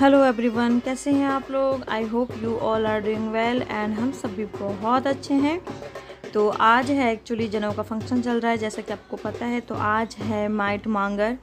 Hello everyone, कैसे हैं आप लोग। I hope you all are doing well and हम सब भी बहुत अच्छे हैं। तो आज है एक्चुअली जनेऊ का फंक्शन चल रहा है, जैसा कि आपको पता है। तो आज है माइट मांगर।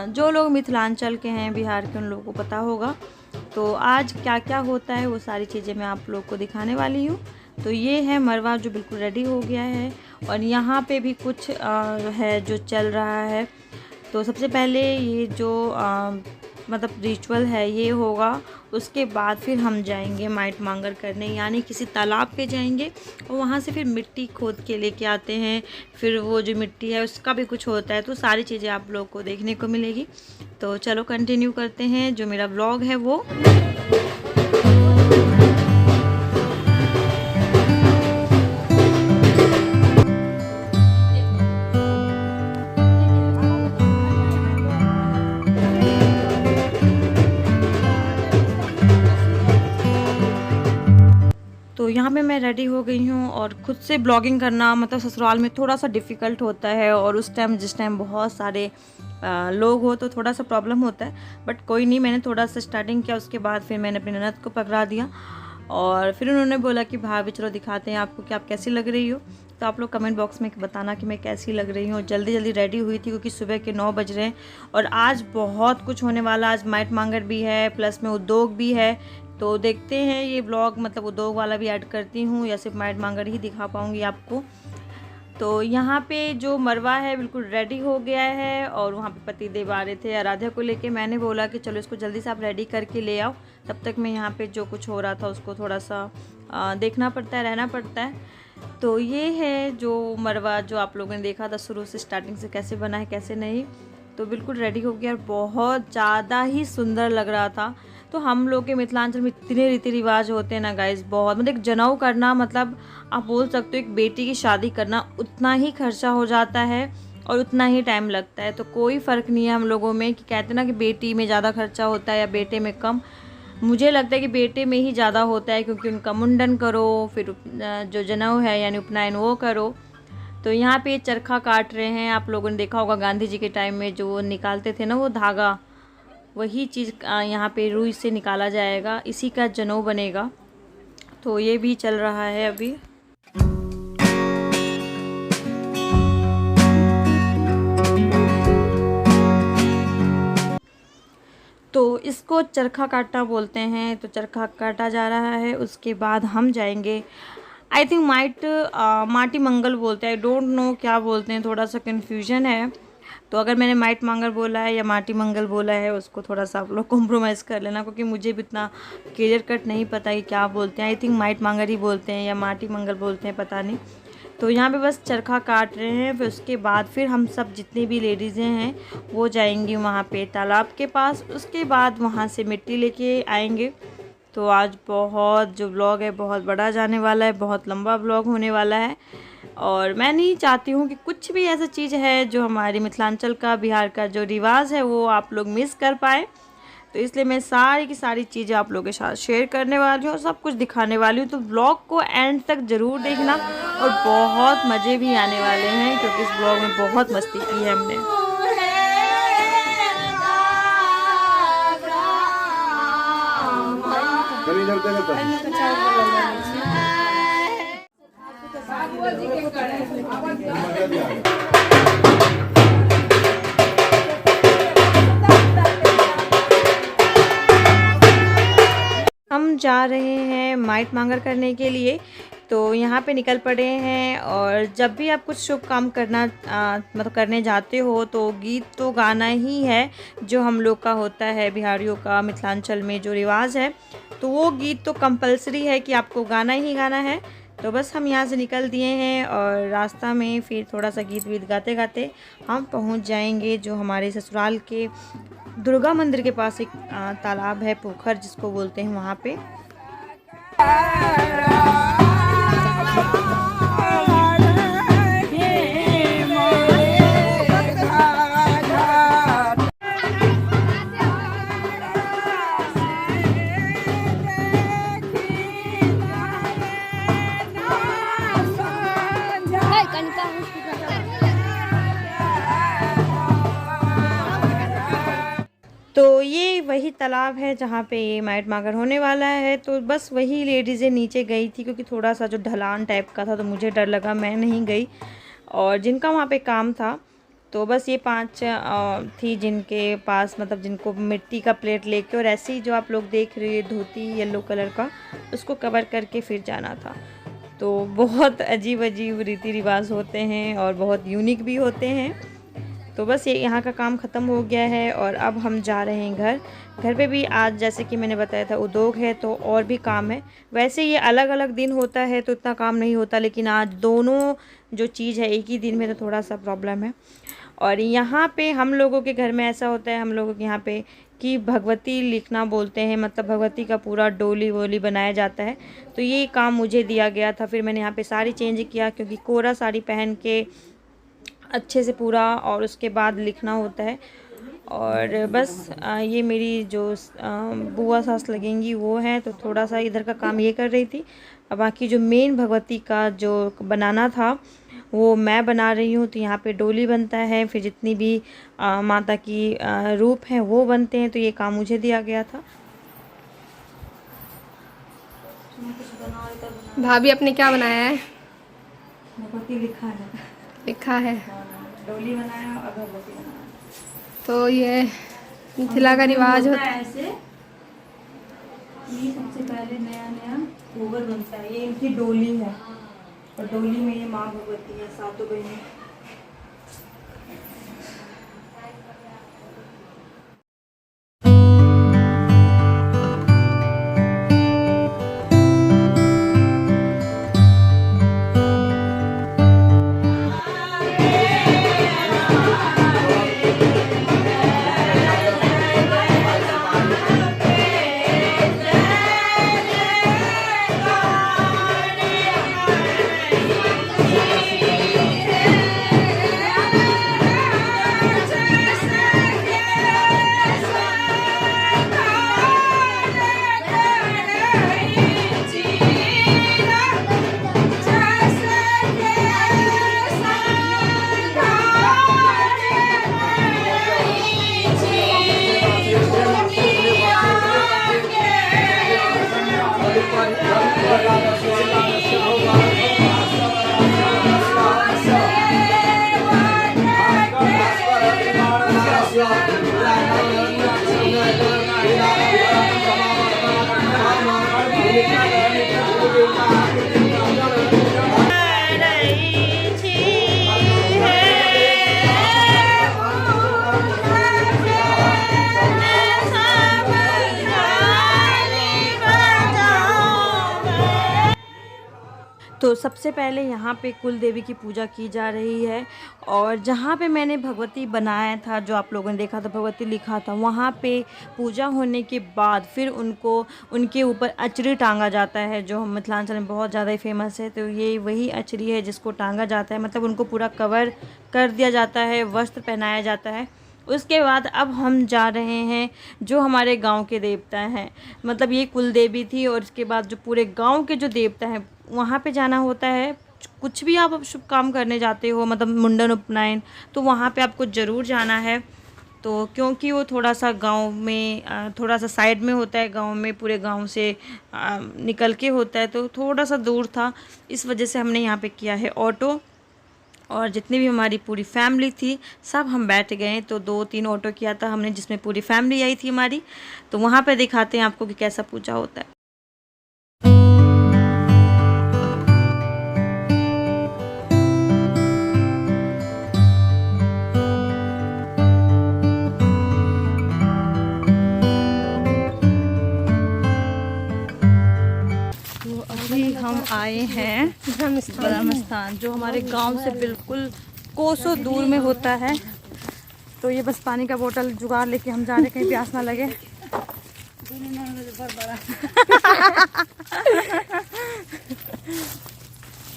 जो लोग मिथिलांचल के हैं, बिहार के, उन लोगों को पता होगा। तो आज क्या क्या होता है वो सारी चीज़ें मैं आप लोग को दिखाने वाली हूँ। तो ये है मरवा जो बिल्कुल रेडी हो गया है, और यहाँ पे भी कुछ है जो चल रहा है। तो सबसे पहले ये जो मतलब रिचुअल है ये होगा, उसके बाद फिर हम जाएंगे माइट मांगर करने, यानी किसी तालाब पे जाएंगे और वहाँ से फिर मिट्टी खोद के लेके आते हैं। फिर वो जो मिट्टी है उसका भी कुछ होता है, तो सारी चीज़ें आप लोग को देखने को मिलेगी। तो चलो कंटिन्यू करते हैं जो मेरा व्लॉग है वो। तो यहाँ पे मैं रेडी हो गई हूँ, और खुद से ब्लॉगिंग करना मतलब ससुराल में थोड़ा सा डिफ़िकल्ट होता है, और उस टाइम जिस टाइम बहुत सारे लोग हो तो थोड़ा सा प्रॉब्लम होता है। बट कोई नहीं, मैंने थोड़ा सा स्टार्टिंग किया, उसके बाद फिर मैंने अपनी ननद को पकड़ा दिया, और फिर उन्होंने बोला कि भाभी चलो दिखाते हैं आपको कि आप कैसी लग रही हो। तो आप लोग कमेंट बॉक्स में बताना कि मैं कैसी लग रही हूँ। जल्दी जल्दी रेडी हुई थी क्योंकि सुबह के 9 बज रहे हैं, और आज बहुत कुछ होने वाला। आज माइट मांगर भी है, प्लस में उद्योग भी है। तो देखते हैं ये ब्लॉग, मतलब उद्योग वाला भी ऐड करती हूँ या सिर्फ माइट मांगर ही दिखा पाऊँगी आपको। तो यहाँ पे जो मरवा है बिल्कुल रेडी हो गया है, और वहाँ पे पति देव आ रहे थे आराध्या को लेके। मैंने बोला कि चलो इसको जल्दी से आप रेडी करके ले आओ, तब तक मैं यहाँ पे जो कुछ हो रहा था उसको थोड़ा सा देखना पड़ता है, रहना पड़ता है। तो ये है जो मरवा जो आप लोगों ने देखा था शुरू से, स्टार्टिंग से कैसे बना है कैसे नहीं। तो बिल्कुल रेडी हो गया और बहुत ज़्यादा ही सुंदर लग रहा था। तो हम लोग के मिथिलांचल में इतने रीति रिवाज होते हैं ना गाइस, बहुत। मतलब एक जनेऊ करना मतलब आप बोल सकते हो एक बेटी की शादी करना, उतना ही खर्चा हो जाता है और उतना ही टाइम लगता है। तो कोई फ़र्क नहीं है हम लोगों में कि कहते ना कि बेटी में ज़्यादा खर्चा होता है या बेटे में कम। मुझे लगता है कि बेटे में ही ज़्यादा होता है, क्योंकि उनका मुंडन करो, फिर जो जनेऊ है यानी उपनयन वो करो। तो यहाँ पे चरखा काट रहे हैं। आप लोगों ने देखा होगा गांधी जी के टाइम में जो निकालते थे ना वो धागा, वही चीज़ यहाँ पे रुई से निकाला जाएगा, इसी का जनेऊ बनेगा। तो ये भी चल रहा है अभी। तो इसको चरखा काटना बोलते हैं। तो चरखा काटा जा रहा है, उसके बाद हम जाएंगे आई थिंक माटी मंगल बोलते हैं, आई डोंट नो क्या बोलते हैं, थोड़ा सा कन्फ्यूजन है। तो अगर मैंने माइट मांगर बोला है या माटी मंगल बोला है, उसको थोड़ा सा आप लोग कॉम्प्रोमाइज़ कर लेना, क्योंकि मुझे भी इतना क्लियर कट नहीं पता कि क्या बोलते हैं। आई थिंक माइट मांगर ही बोलते हैं या माटी मंगल बोलते हैं, पता नहीं। तो यहाँ पे बस चरखा काट रहे हैं। फिर उसके बाद फिर हम सब जितनी भी लेडीज़ें हैं वो जाएंगी वहाँ पे तालाब के पास, उसके बाद वहाँ से मिट्टी लेके आएंगे। तो आज बहुत जो ब्लॉग है बहुत बड़ा जाने वाला है, बहुत लंबा ब्लॉग होने वाला है। और मैं नहीं चाहती हूँ कि कुछ भी ऐसा चीज़ है जो हमारी मिथिलांचल का, बिहार का जो रिवाज है वो आप लोग मिस कर पाए। तो इसलिए मैं सारी की सारी चीज़ें आप लोगों के साथ शेयर करने वाली हूँ और सब कुछ दिखाने वाली हूँ। तो ब्लॉग को एंड तक ज़रूर देखना, और बहुत मज़े भी आने वाले हैं, क्योंकि इस ब्लॉग में बहुत मस्ती की है हमने। हम जा रहे हैं माइट मांगर करने के लिए। तो यहाँ पे निकल पड़े हैं, और जब भी आप कुछ शुभ काम करना मतलब करने जाते हो तो गीत तो गाना ही है जो हम लोग का होता है, बिहारियों का मिथिलांचल में जो रिवाज है। तो वो गीत तो कंपलसरी है कि आपको गाना ही गाना है। तो बस हम यहाँ से निकल दिए हैं, और रास्ता में फिर थोड़ा सा गीत वीत गाते गाते हम पहुँच जाएंगे जो हमारे ससुराल के दुर्गा मंदिर के पास एक तालाब है, पोखर जिसको बोलते हैं, वहाँ पे। तो ये वही तालाब है जहाँ पे ये माइट मागर होने वाला है। तो बस वही लेडीज़ें नीचे गई थी क्योंकि थोड़ा सा जो ढलान टाइप का था तो मुझे डर लगा, मैं नहीं गई। और जिनका वहाँ पे काम था तो बस ये 5 थी जिनके पास मतलब जिनको मिट्टी का प्लेट लेके और ऐसे ही जो आप लोग देख रहे हैं धोती येलो कलर का उसको कवर करके फिर जाना था। तो बहुत अजीब अजीब रीति रिवाज होते हैं और बहुत यूनिक भी होते हैं। तो बस ये यहाँ का काम ख़त्म हो गया है और अब हम जा रहे हैं घर। घर पे भी आज जैसे कि मैंने बताया था उद्योग है तो और भी काम है। वैसे ये अलग अलग दिन होता है तो इतना काम नहीं होता, लेकिन आज दोनों जो चीज़ है एक ही दिन में तो थोड़ा सा प्रॉब्लम है। और यहाँ पे हम लोगों के घर में ऐसा होता है, हम लोगों के यहाँ पे कि भगवती लिखना बोलते हैं, मतलब भगवती का पूरा डोली वोली बनाया जाता है। तो ये काम मुझे दिया गया था, फिर मैंने यहाँ पे साड़ी चेंज किया क्योंकि कोरा साड़ी पहन के अच्छे से पूरा और उसके बाद लिखना होता है। और बस ये मेरी जो बुआ सास लगेंगी वो हैं, तो थोड़ा सा इधर का काम ये कर रही थी। अब बाकी जो मेन भगवती का जो बनाना था वो मैं बना रही हूँ। तो यहाँ पे डोली बनता है, फिर जितनी भी माता की रूप हैं वो बनते हैं। तो ये काम मुझे दिया गया था। भाभी आपने क्या बनाया है? भगवती लिखा है, डोली बनाया और भगवती बनाया। तो ये मिथिला का रिवाज होता है। ऐसे ये सबसे पहले नया नया गोबर बनता है, ये इनकी डोली है और डोली में ये माँ भगवती है, सातों बहनें। तो सबसे पहले यहाँ पे कुल देवी की पूजा की जा रही है। और जहाँ पे मैंने भगवती बनाया था, जो आप लोगों ने देखा था भगवती लिखा था, वहाँ पे पूजा होने के बाद फिर उनको उनके ऊपर अचरी टांगा जाता है, जो हम मिथिलांचल में बहुत ज़्यादा ही फेमस है। तो ये वही अचरी है जिसको टांगा जाता है, मतलब उनको पूरा कवर कर दिया जाता है, वस्त्र पहनाया जाता है। उसके बाद अब हम जा रहे हैं जो हमारे गांव के देवता हैं, मतलब ये कुल देवी थी और इसके बाद जो पूरे गांव के जो देवता हैं वहाँ पे जाना होता है। कुछ भी आप शुभ काम करने जाते हो, मतलब मुंडन उपनयन, तो वहाँ पे आपको ज़रूर जाना है। तो क्योंकि वो थोड़ा सा गांव में थोड़ा सा साइड में होता है, गांव में पूरे गांव से निकल के होता है, तो थोड़ा सा दूर था, इस वजह से हमने यहाँ पे किया है ऑटो। और जितनी भी हमारी पूरी फैमिली थी सब हम बैठ गए। तो 2-3 ऑटो किया था हमने जिसमें पूरी फैमिली आई थी हमारी। तो वहाँ पे दिखाते हैं आपको कि कैसा पूजा होता है। अभी हम आए हैं ब्रह्म स्थान, जो हमारे गांव से बिल्कुल कोसों दूर में होता है। तो ये बस पानी का बोतल जुगाड़ लेके हम जा रहे, कहीं प्यास ना लगे।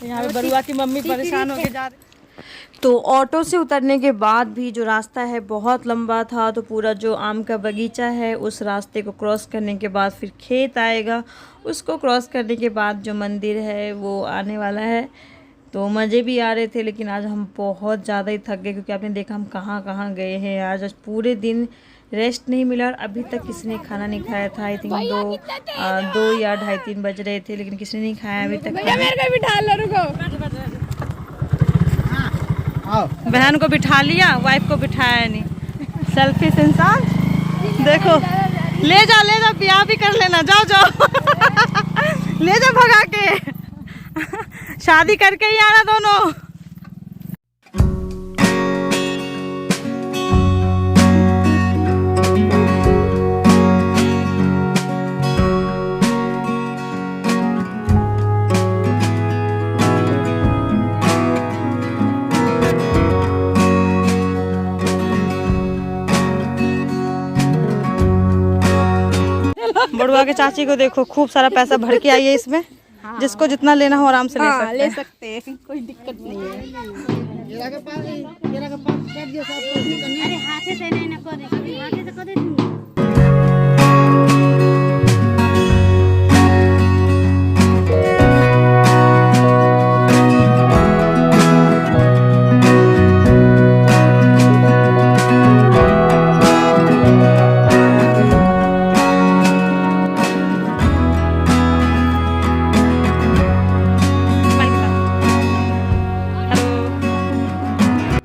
यहाँ पे बरुआ की मम्मी परेशान होके जा रही। तो ऑटो से उतरने के बाद भी जो रास्ता है बहुत लंबा था, तो पूरा जो आम का बगीचा है उस रास्ते को क्रॉस करने के बाद फिर खेत आएगा, उसको क्रॉस करने के बाद जो मंदिर है वो आने वाला है। तो मज़े भी आ रहे थे, लेकिन आज हम बहुत ज़्यादा ही थक गए क्योंकि आपने देखा हम कहाँ कहाँ गए हैं। आज पूरे दिन रेस्ट नहीं मिला और अभी तक किसी ने खाना नहीं खाया था। आई थिंक 2 या 2:30-3 बज रहे थे, लेकिन किसी ने नहीं खाया अभी तक। बहन को बिठा लिया, वाइफ को बिठाया नहीं। सेल्फिश इंसान। देखो, ले जा ब्याह भी कर लेना, जाओ जाओ ले जा भगा के शादी करके ही आना दोनों। बड़ुआ के चाची को देखो, खूब सारा पैसा भर के आई है इसमें। हाँ। जिसको जितना लेना हो आराम से ले सकते हैं, कोई दिक्कत नहीं है। अरे हाथ से नहीं ना करे, हाथ से करे।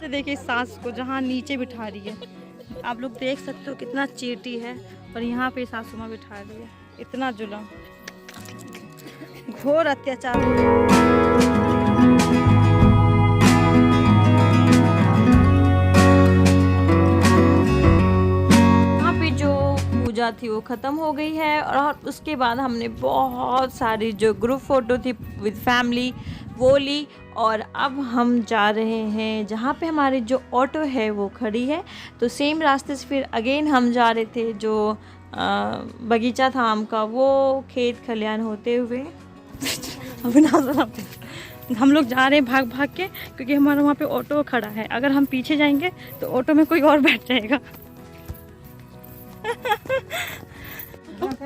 देखिए सास को जहाँ नीचे बिठा रही है, आप लोग देख सकते हो कितना चीटी है, और यहाँ पे सासू माँ बिठा रही है। इतना जुल्म, घोर अत्याचार। यहाँ पे जो पूजा थी वो ख़त्म हो गई है, और उसके बाद हमने बहुत सारी जो ग्रुप फ़ोटो थी विद फैमिली वो ली, और अब हम जा रहे हैं जहाँ पे हमारी जो ऑटो है वो खड़ी है। तो सेम रास्ते से फिर अगेन हम जा रहे थे, जो बगीचा था आम का, वो खेत खलियान होते हुए हम लोग जा रहे हैं भाग भाग के, क्योंकि हमारा वहाँ पे ऑटो खड़ा है। अगर हम पीछे जाएंगे तो ऑटो में कोई और बैठ जाएगा।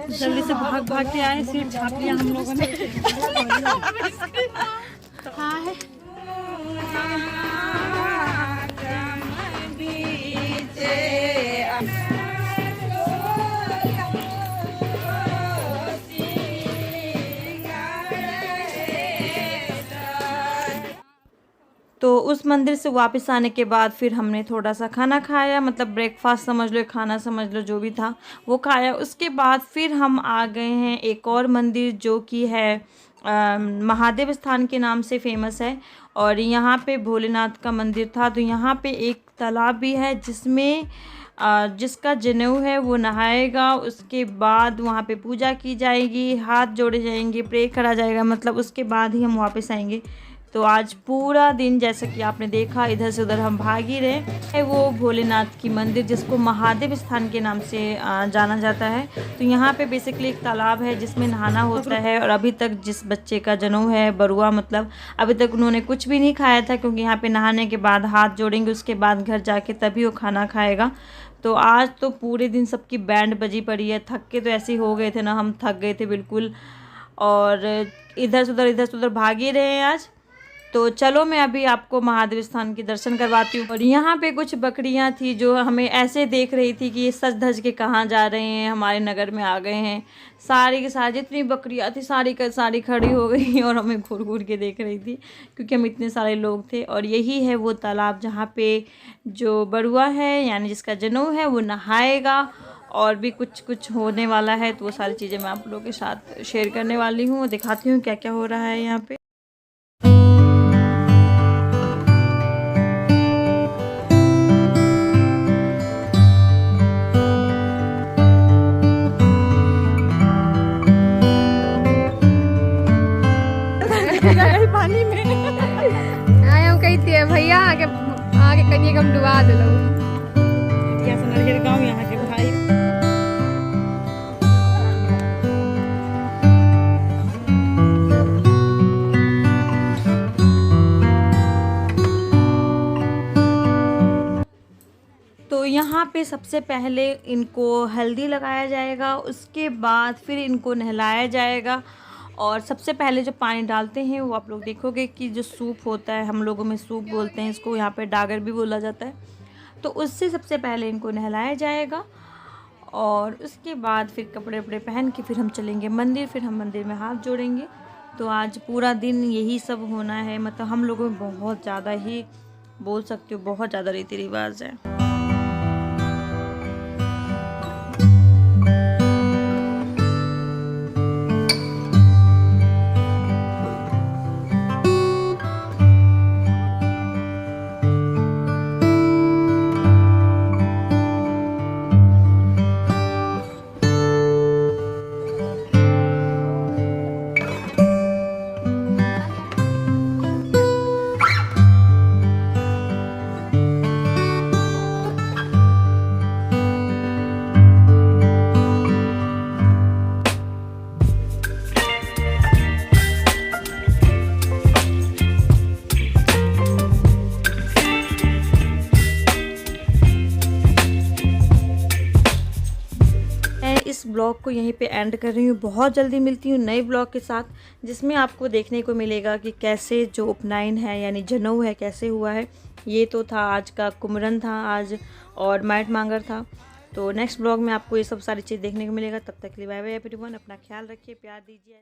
जल्दी से भाग भाग के आए, सीट छाप लिया हम लोगों ने। तो उस मंदिर से वापस आने के बाद फिर हमने थोड़ा सा खाना खाया, मतलब ब्रेकफास्ट समझ लो, खाना समझ लो, जो भी था वो खाया। उसके बाद फिर हम आ गए हैं एक और मंदिर जो कि है महादेव स्थान के नाम से फेमस है, और यहाँ पे भोलेनाथ का मंदिर था। तो यहाँ पे एक तालाब भी है जिसमें जिसका जनेऊ है वो नहाएगा, उसके बाद वहाँ पे पूजा की जाएगी, हाथ जोड़े जाएंगे, प्रे करा जाएगा, मतलब उसके बाद ही हम वापस आएंगे। तो आज पूरा दिन जैसा कि आपने देखा इधर से उधर हम भाग ही रहे। वो भोलेनाथ की मंदिर जिसको महादेव स्थान के नाम से जाना जाता है। तो यहाँ पे बेसिकली एक तालाब है जिसमें नहाना होता है, और अभी तक जिस बच्चे का जनेऊ है, बरुआ मतलब, अभी तक उन्होंने कुछ भी नहीं खाया था, क्योंकि यहाँ पे नहाने के बाद हाथ जोड़ेंगे, उसके बाद घर जाके तभी वो खाना खाएगा। तो आज तो पूरे दिन सबकी बैंड बजी पड़ी है। थक के तो ऐसे ही हो गए थे ना, हम थक गए थे बिल्कुल, और इधर से उधर भाग ही रहे हैं आज। तो चलो मैं अभी आपको महादेव स्थान के दर्शन करवाती हूँ। और यहाँ पे कुछ बकरियाँ थी जो हमें ऐसे देख रही थी कि ये सज धज के कहाँ जा रहे हैं, हमारे नगर में आ गए हैं। सारी की सारी जितनी बकरियाँ थी सारी का सारी खड़ी हो गई और हमें घूर घूर के देख रही थी, क्योंकि हम इतने सारे लोग थे। और यही है वो तालाब जहाँ पे जो बरुआ है यानी जिसका जनेऊ है वो नहाएगा, और भी कुछ होने वाला है। तो वो सारी चीज़ें मैं आप लोगों के साथ शेयर करने वाली हूँ, दिखाती हूँ क्या क्या हो रहा है यहाँ पे। पानी में आया हूँ, कहती है भैया आगे करिए, हम डुबा दे गाँव यहाँ के भाई। तो यहाँ पे सबसे पहले इनको हल्दी लगाया जाएगा, उसके बाद फिर इनको नहलाया जाएगा। और सबसे पहले जो पानी डालते हैं वो आप लोग देखोगे कि जो सूप होता है, हम लोगों में सूप बोलते हैं इसको, यहाँ पे डागर भी बोला जाता है। तो उससे सबसे पहले इनको नहलाया जाएगा। और उसके बाद फिर कपड़े वपड़े पहन के फिर हम चलेंगे मंदिर, फिर हम मंदिर में हाथ जोड़ेंगे। तो आज पूरा दिन यही सब होना है, मतलब हम लोगों में बहुत ज़्यादा ही बोल सकती हूँ, बहुत ज़्यादा रीति रिवाज है। इस ब्लॉग को यहीं पे एंड कर रही हूँ। बहुत जल्दी मिलती हूँ नए ब्लॉग के साथ, जिसमें आपको देखने को मिलेगा कि कैसे जो उपनयन है यानी जनेऊ है कैसे हुआ है। ये तो था आज का कुमरन था आज, और माइट मांगर था। तो नेक्स्ट ब्लॉग में आपको ये सब सारी चीज़ देखने को मिलेगा। तब तक के लिए बाय बाय एवरीवन, अपना ख्याल रखिए, प्यार दीजिए।